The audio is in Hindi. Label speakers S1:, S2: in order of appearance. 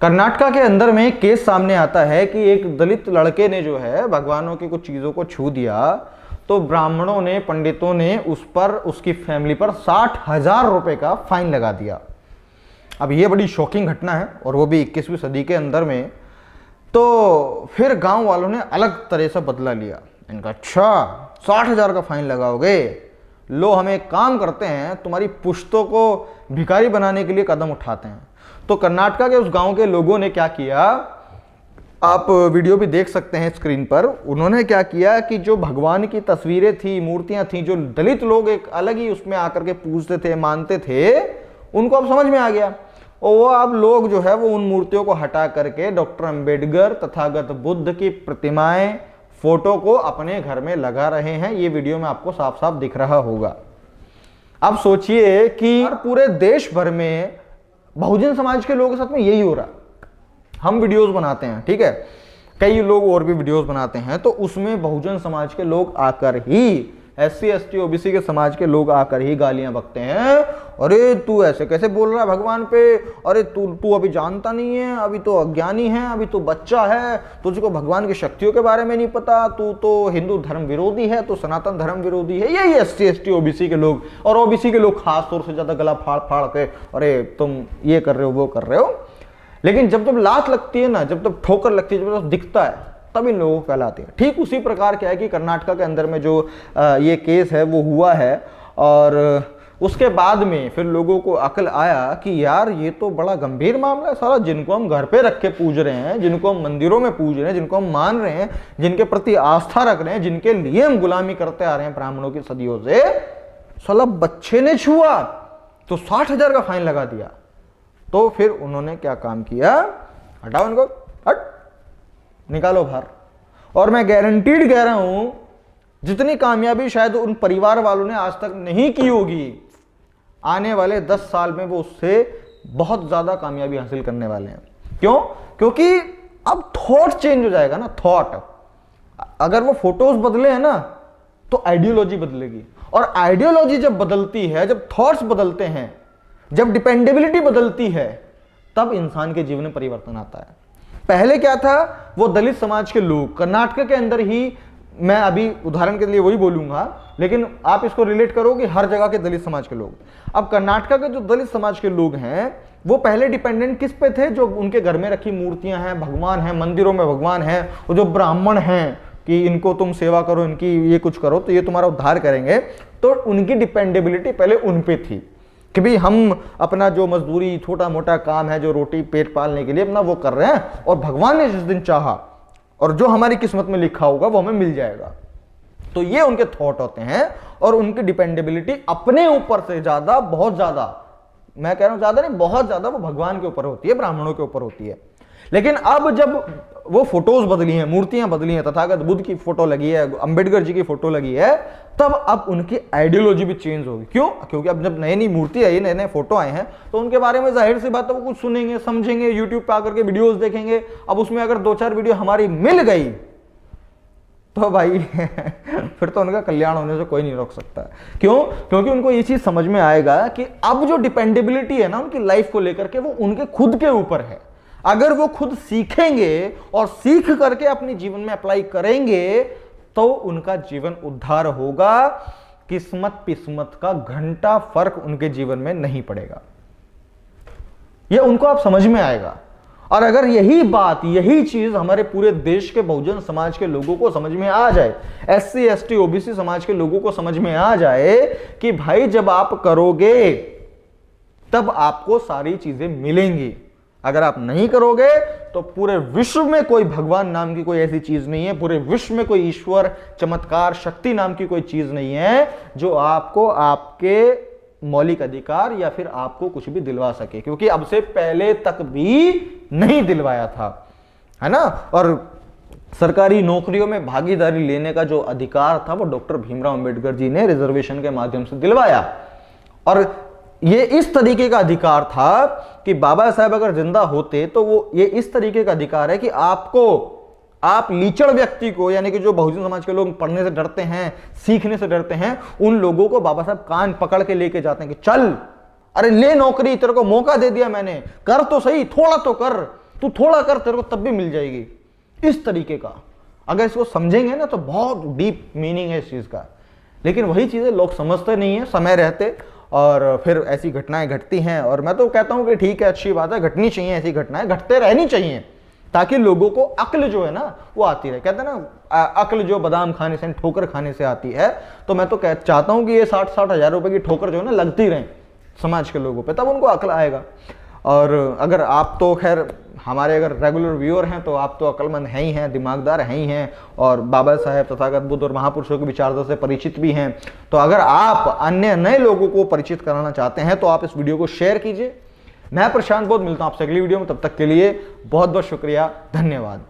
S1: कर्नाटका के अंदर में केस सामने आता है कि एक दलित लड़के ने जो है भगवानों की कुछ चीजों को छू दिया, तो ब्राह्मणों ने, पंडितों ने उस पर, उसकी फैमिली पर 60,000 रुपए का फाइन लगा दिया। अब ये बड़ी शॉकिंग घटना है और वो भी 21वीं सदी के अंदर में। तो फिर गांव वालों ने अलग तरह से बदला लिया। इनका अच्छा 60,000 का फाइन लगाओगे, लो हम एक काम करते हैं, तुम्हारी पुश्तों को भिखारी बनाने के लिए कदम उठाते हैं। तो कर्नाटका के उस गांव के लोगों ने क्या किया, आप वीडियो भी देख सकते हैं स्क्रीन पर। उन्होंने क्या किया कि जो भगवान की तस्वीरें थी, मूर्तियां थी, जो दलित लोग एक अलग ही उसमें आकर के पूजते थे, मानते थे, उनको अब समझ में आ गया और वो अब लोग जो है वो उन मूर्तियों को हटा करके डॉक्टर अंबेडकर, तथागत बुद्ध की प्रतिमाएं, फोटो को अपने घर में लगा रहे हैं। ये वीडियो में आपको साफ साफ दिख रहा होगा। अब सोचिए कि पूरे देश भर में बहुजन समाज के लोगों के साथ में यही हो रहा है। हम वीडियोस बनाते हैं, ठीक है, कई लोग और भी वीडियोस बनाते हैं, तो उसमें बहुजन समाज के लोग आकर ही, SC ST OBC के समाज के लोग आकर ही गालियां बकते हैं। अरे तू ऐसे कैसे बोल रहा है भगवान पे, अरे तू अभी जानता नहीं है, अभी तो अज्ञानी है, अभी तो बच्चा है, तुझको भगवान की शक्तियों के बारे में नहीं पता, तू तो हिंदू धर्म विरोधी है, तो सनातन धर्म विरोधी है। यही SC ST OBC के लोग, और OBC के लोग खास तौर से ज्यादा गला फाड़ फाड़ के अरे तुम ये कर रहे हो, वो कर रहे हो। लेकिन जब जब लात लगती है ना, जब जब ठोकर लगती है, जब दिखता है, तब इन लोगों को कहलाती है। ठीक उसी प्रकार क्या है कि कर्नाटका के अंदर में जो ये केस है वो हुआ है, और उसके बाद में फिर लोगों को अकल आया कि यार ये तो बड़ा गंभीर मामला है सारा। जिनको हम घर पे रख के पूज रहे हैं, जिनको हम मंदिरों में पूज रहे हैं, जिनको हम मान रहे हैं, जिनके प्रति आस्था रख रहे हैं, जिनके लिए हम गुलामी करते आ रहे हैं ब्राह्मणों की सदियों से, साला बच्चे ने छुआ तो 60,000 का फाइन लगा दिया। तो फिर उन्होंने क्या काम किया, हटाओ इनको, हट, निकालो बाहर। और मैं गारंटीड कह रहा हूं, जितनी कामयाबी शायद उन परिवार वालों ने आज तक नहीं की होगी, आने वाले 10 साल में वो उससे बहुत ज्यादा कामयाबी हासिल करने वाले हैं। क्यों? क्योंकि अब थॉट चेंज हो जाएगा ना। थॉट, अगर वो फोटोज बदले हैं ना, तो आइडियोलॉजी बदलेगी, और आइडियोलॉजी जब बदलती है, जब थॉट्स बदलते हैं, जब डिपेंडेबिलिटी बदलती है, तब इंसान के जीवन में परिवर्तन आता है। पहले क्या था, वो दलित समाज के लोग कर्नाटक के अंदर ही, मैं अभी उदाहरण के लिए वही बोलूंगा, लेकिन आप इसको रिलेट करोगे हर जगह के दलित समाज के लोग। अब कर्नाटक के जो दलित समाज के लोग हैं, वो पहले डिपेंडेंट किस पे थे, जो उनके घर में रखी मूर्तियां हैं, भगवान हैं, मंदिरों में भगवान हैं, और जो ब्राह्मण हैं कि इनको तुम सेवा करो, इनकी ये कुछ करो तो ये तुम्हारा उद्धार करेंगे। तो उनकी डिपेंडेबिलिटी पहले उन पे थी कि भाई हम अपना जो मजदूरी, छोटा मोटा काम है, जो रोटी पेट पालने के लिए अपना वो कर रहे हैं, और भगवान ने जिस दिन चाहा और जो हमारी किस्मत में लिखा होगा वो हमें मिल जाएगा। तो ये उनके थॉट होते हैं, और उनकी डिपेंडेबिलिटी अपने ऊपर से ज्यादा, बहुत ज्यादा, मैं कह रहा हूं ज्यादा नहीं, बहुत ज्यादा, वो भगवान के ऊपर होती है, ब्राह्मणों के ऊपर होती है। लेकिन अब जब वो फोटोज बदली हैं, मूर्तियां बदली हैं, तथागत बुद्ध की फोटो लगी है, अंबेडकर जी की फोटो लगी है, तब अब उनकी आइडियोलॉजी भी चेंज होगी। क्यों? क्योंकि अब जब नई नई मूर्ति आई, नए नए फोटो आए हैं, तो उनके बारे में जाहिर सी बात है वो कुछ सुनेंगे, समझेंगे, यूट्यूब पे आकर के वीडियोस देखेंगे। अब उसमें अगर 2-4 वीडियो हमारी मिल गई तो भाई फिर तो उनका कल्याण होने से कोई नहीं रोक सकता। क्यों? क्योंकि उनको ये चीज समझ में आएगा कि अब जो डिपेंडेबिलिटी है ना उनकी लाइफ को लेकर के, वो उनके खुद के ऊपर है। अगर वो खुद सीखेंगे और सीख करके अपने जीवन में अप्लाई करेंगे, तो उनका जीवन उद्धार होगा। किस्मत पिस्मत का घंटा फर्क उनके जीवन में नहीं पड़ेगा। ये उनको आप समझ में आएगा। और अगर यही बात, यही चीज हमारे पूरे देश के बहुजन समाज के लोगों को समझ में आ जाए, SC ST OBC समाज के लोगों को समझ में आ जाए कि भाई जब आप करोगे तब आपको सारी चीजें मिलेंगी, अगर आप नहीं करोगे तो पूरे विश्व में कोई भगवान नाम की कोई ऐसी चीज नहीं है, पूरे विश्व में कोई ईश्वर, चमत्कार, शक्ति नाम की कोई चीज नहीं है जो आपको आपके मौलिक अधिकार या फिर आपको कुछ भी दिलवा सके, क्योंकि अब से पहले तक भी नहीं दिलवाया था, है ना। और सरकारी नौकरियों में भागीदारी लेने का जो अधिकार था वो डॉक्टर भीमराव अंबेडकर जी ने रिजर्वेशन के माध्यम से दिलवाया। और ये इस तरीके का अधिकार था कि बाबा साहब अगर जिंदा होते तो वो ये इस तरीके का अधिकार है कि आप लीचड़ व्यक्ति को, यानी कि जो बहुजन समाज के लोग पढ़ने से डरते हैं, सीखने से डरते हैं, उन लोगों को बाबा साहब कान पकड़ के लेके जाते हैं कि चल, अरे ले नौकरी, तेरे को मौका दे दिया मैंने, कर तो सही, थोड़ा तो कर। तू थोड़ा कर, तेरे को तब भी मिल जाएगी। इस तरीके का अगर इसको समझेंगे ना तो बहुत डीप मीनिंग है इस चीज का। लेकिन वही चीजें लोग समझते नहीं है समय रहते, और फिर ऐसी घटनाएं घटती हैं। और मैं तो कहता हूं कि ठीक है, अच्छी बात है, घटनी चाहिए ऐसी घटनाएं, घटते रहनी चाहिए, ताकि लोगों को अक्ल जो है ना वो आती रहे। कहते हैं ना अक्ल जो बादाम खाने से, ठोकर खाने से आती है। तो मैं तो चाहता हूं कि ये 60-60 हजार रुपए की ठोकर जो है ना लगती रहे समाज के लोगों पे, तब उनको अक्ल आएगा। और अगर आप तो खैर हमारे अगर रेगुलर व्यूअर हैं तो आप तो अक्लमंद हैं ही हैं, दिमागदार हैं ही हैं, और बाबा साहेब, तथागत बुद्ध और महापुरुषों की विचारधारा से परिचित भी हैं। तो अगर आप अन्य नए लोगों को परिचित कराना चाहते हैं तो आप इस वीडियो को शेयर कीजिए। मैं प्रशांत बौद्ध, मिलता हूं आपसे अगली वीडियो में, तब तक के लिए बहुत बहुत शुक्रिया, धन्यवाद।